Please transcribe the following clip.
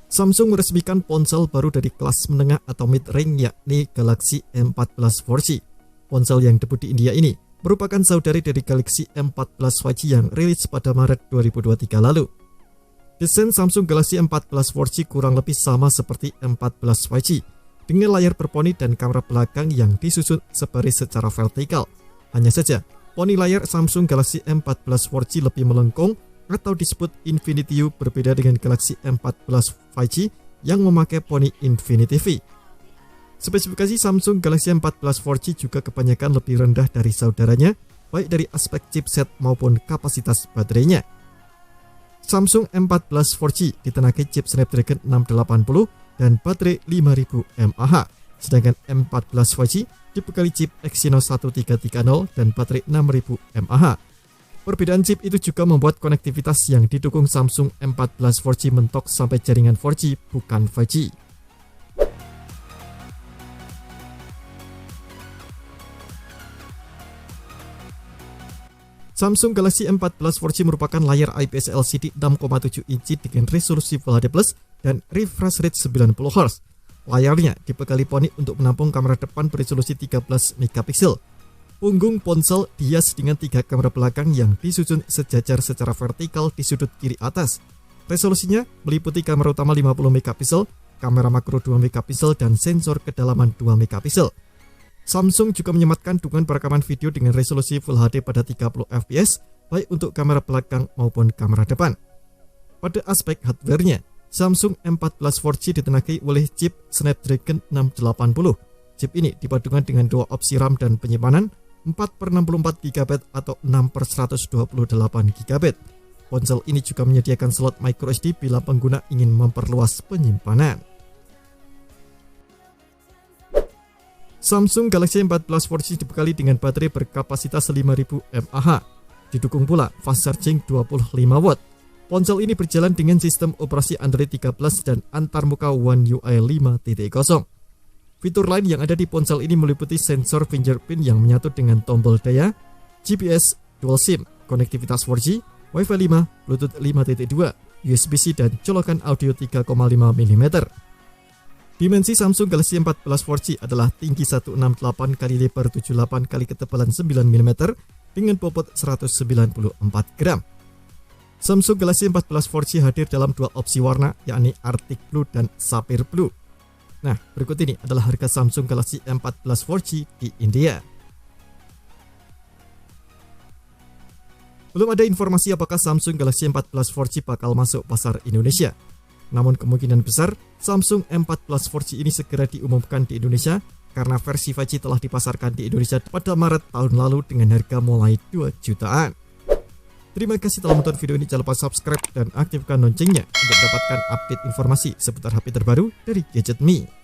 Samsung meresmikan ponsel baru dari kelas menengah atau mid-range yakni Galaxy M14 4G. Ponsel yang debut di India ini merupakan saudari dari Galaxy M14 5G yang rilis pada Maret 2023 lalu. Desain Samsung Galaxy M14 4G kurang lebih sama seperti M14 5G, dengan layar berponi dan kamera belakang yang disusun sebaris secara vertikal. Hanya saja, poni layar Samsung Galaxy M14 4G lebih melengkung atau disebut Infinity U, berbeda dengan Galaxy M14 5G yang memakai poni Infinity V. Spesifikasi Samsung Galaxy M14 4G juga kebanyakan lebih rendah dari saudaranya, baik dari aspek chipset maupun kapasitas baterainya. Samsung M14 4G ditenagai chip Snapdragon 680 dan baterai 5000 mAh, sedangkan M14 5G dibekali chip Exynos 1330 dan baterai 6000 mAh. Perbedaan chip itu juga membuat konektivitas yang didukung Samsung M14 4G mentok sampai jaringan 4G bukan 5G. Samsung Galaxy M14 4G merupakan layar IPS LCD 6,7 inci dengan resolusi Full HD+ dan refresh rate 90 Hz. Layarnya dibekali poni untuk menampung kamera depan beresolusi 13 megapiksel. Punggung ponsel dihias dengan 3 kamera belakang yang disusun sejajar secara vertikal di sudut kiri atas. Resolusinya meliputi kamera utama 50 megapiksel, kamera makro 2 megapiksel, dan sensor kedalaman 2 megapiksel. Samsung juga menyematkan dukungan perekaman video dengan resolusi Full HD pada 30 fps, baik untuk kamera belakang maupun kamera depan. Pada aspek hardware-nya, Samsung M14 4G ditenagai oleh chip Snapdragon 680. Chip ini dipadukan dengan dua opsi RAM dan penyimpanan 4/64GB atau 6/128GB. Ponsel ini juga menyediakan slot microSD bila pengguna ingin memperluas penyimpanan. Samsung Galaxy M14 4G dibekali dengan baterai berkapasitas 5000 mAh. Didukung pula fast charging 25W. Ponsel ini berjalan dengan sistem operasi Android 13 dan antarmuka One UI 5.0. Fitur lain yang ada di ponsel ini meliputi sensor fingerprint yang menyatu dengan tombol daya, GPS, dual SIM, konektivitas 4G, Wi-Fi 5, Bluetooth 5.2, USB-C, dan colokan audio 3,5 mm. Dimensi Samsung Galaxy M14 4G adalah tinggi 168 x lebar 78 x ketebalan 9 mm dengan bobot 194 gram. Samsung Galaxy M14 4G hadir dalam dua opsi warna, yakni Arctic Blue dan Sapphire Blue. Nah, berikut ini adalah harga Samsung Galaxy M14 4G di India. Belum ada informasi apakah Samsung Galaxy M14 4G bakal masuk pasar Indonesia. Namun kemungkinan besar Samsung M14 4G ini segera diumumkan di Indonesia karena versi 5G telah dipasarkan di Indonesia pada Maret tahun lalu dengan harga mulai 2 jutaan. Terima kasih telah menonton video ini. Jangan lupa subscribe dan aktifkan loncengnya untuk mendapatkan update informasi seputar HP terbaru dari Gadget Me.